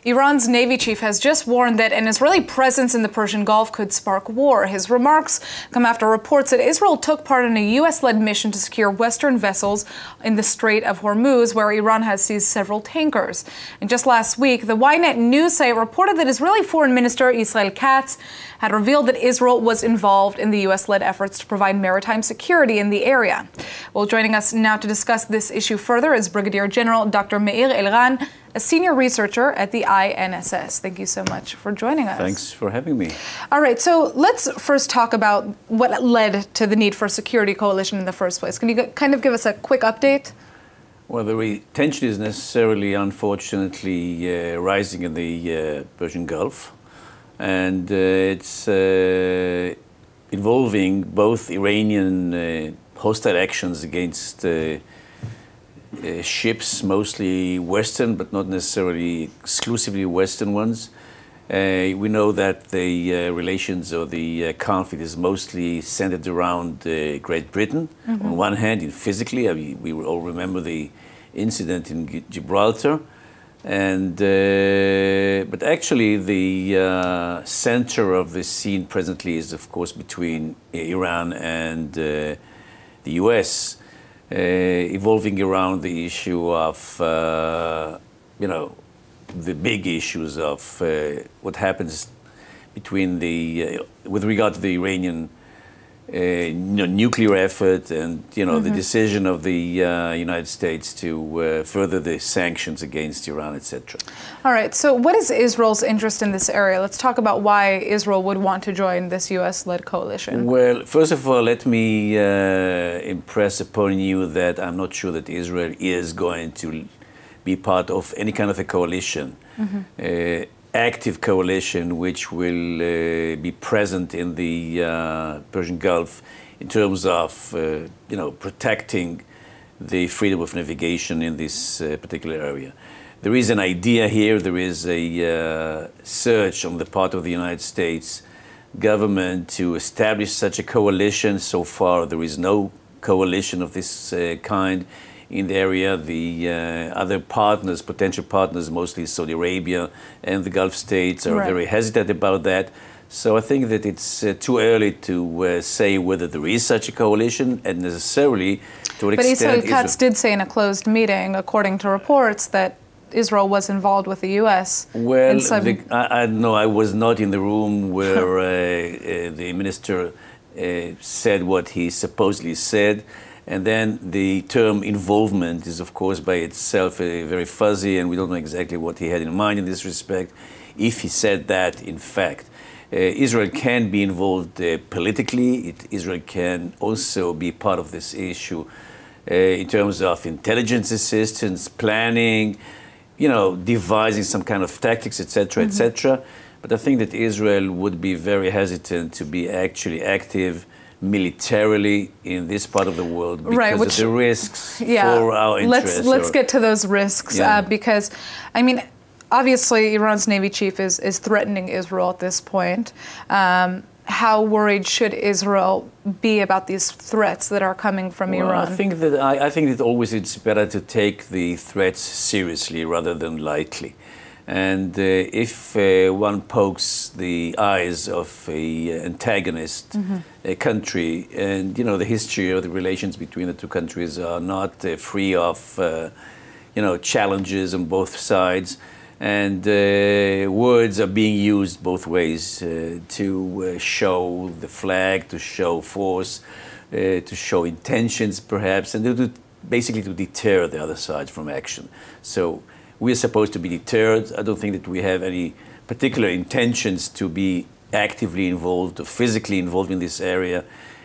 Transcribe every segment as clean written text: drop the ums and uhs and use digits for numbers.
Iran's Navy chief has just warned that an Israeli presence in the Persian Gulf could spark war. His remarks come after reports that Israel took part in a U.S.-led mission to secure Western vessels in the Strait of Hormuz, where Iran has seized several tankers. And just last week, the Ynet news site reported that Israeli Foreign Minister Israel Katz had revealed that Israel was involved in the U.S.-led efforts to provide maritime security in the area. Well, joining us now to discuss this issue further is Brigadier General Dr. Meir Elran, a senior researcher at the INSS. Thank you so much for joining us. Thanks for having me. All right, so let's first talk about what led to the need for a security coalition in the first place. Can you kind of give us a quick update? Well, the tension is necessarily, unfortunately, rising in the Persian Gulf. And it's involving both Iranian hostile actions against ships, mostly Western, but not necessarily exclusively Western ones. We know that the relations or the conflict is mostly centered around Great Britain. On one hand, physically, we all remember the incident in Gibraltar. And but actually, the center of the scene presently is, of course, between Iran and the U.S., evolving around the issue of, the big issues of what happens between with regard to the Iranian nuclear effort and, the decision of the United States to further the sanctions against Iran, etc. All right. So what is Israel's interest in this area? Let's talk about why Israel would want to join this U.S.-led coalition. Well, first of all, let me impress upon you that I'm not sure that Israel is going to be part of any kind of a coalition. Active coalition which will be present in the Persian Gulf in terms of, protecting the freedom of navigation in this particular area. There is an idea here, there is a search on the part of the United States government to establish such a coalition. So far, there is no coalition of this kind in the area. The other partners, potential partners, mostly Saudi Arabia and the Gulf states, are very hesitant about that. So I think that it's too early to say whether there is such a coalition and necessarily to an extent. But Israel Katz did say in a closed meeting, according to reports, that Israel was involved with the U.S. Well, I was not in the room where the minister said what he supposedly said. And then the term involvement is, of course, by itself very fuzzy, and we don't know exactly what he had in mind in this respect. If he said that, in fact, Israel can be involved politically. Israel can also be part of this issue in terms of intelligence assistance, planning, devising some kind of tactics, etc., etc. But I think that Israel would be very hesitant to be actually active militarily in this part of the world because of the risks for our interests. Let's get to those risks because, obviously Iran's Navy chief is threatening Israel at this point. How worried should Israel be about these threats that are coming from Iran? I think that always it's better to take the threats seriously rather than lightly. And if one pokes the eyes of an antagonist country, and the history of the relations between the two countries are not free of challenges on both sides, and words are being used both ways to show the flag, to show force, to show intentions perhaps, and basically to deter the other side from action. So we are supposed to be deterred. I don't think that we have any particular intentions to be actively involved or physically involved in this area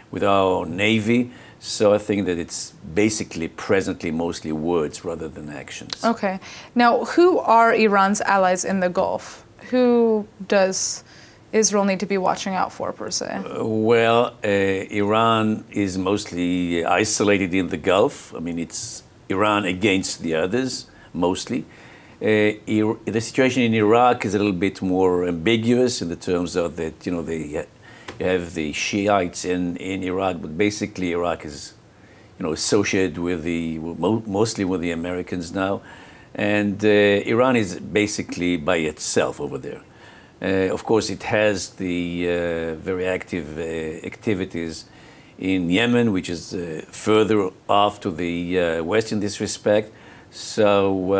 with our Navy. So I think that it's basically presently mostly words rather than actions. Okay. Now, who are Iran's allies in the Gulf? Who does Israel need to be watching out for, per se? Iran is mostly isolated in the Gulf. It's Iran against the others, mostly. The situation in Iraq is a little bit more ambiguous in the terms of that, you have the Shiites in Iraq, but basically Iraq is, associated with mostly with the Americans now. And Iran is basically by itself over there. Of course, it has the very active activities in Yemen, which is further off to the west in this respect. So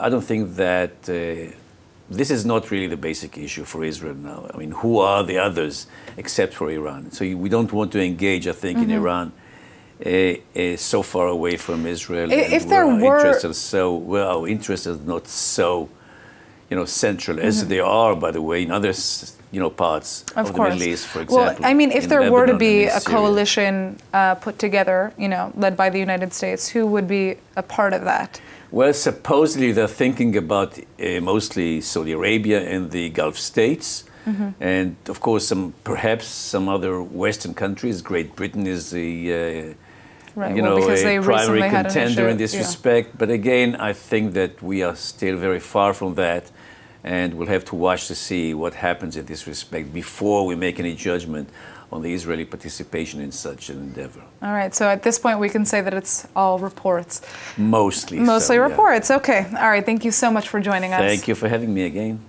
I don't think that this is not really the basic issue for Israel now. I mean, who are the others except for Iran? So we don't want to engage, I think, in Iran so far away from Israel. If there were... Our interests are not so, central as they are, by the way, in other, parts of the Middle East, for example. Well, I mean, if there were to be a coalition put together, led by the United States, who would be a part of that? Well, supposedly they're thinking about mostly Saudi Arabia and the Gulf states. And, of course, perhaps some other Western countries. Great Britain is the a primary contender in this respect. But again, I think that we are still very far from that. And we'll have to watch to see what happens in this respect before we make any judgment on the Israeli participation in such an endeavor. All right, so at this point we can say that it's all reports. Mostly reports, okay. All right, thank you so much for joining us. Thank you for having me again.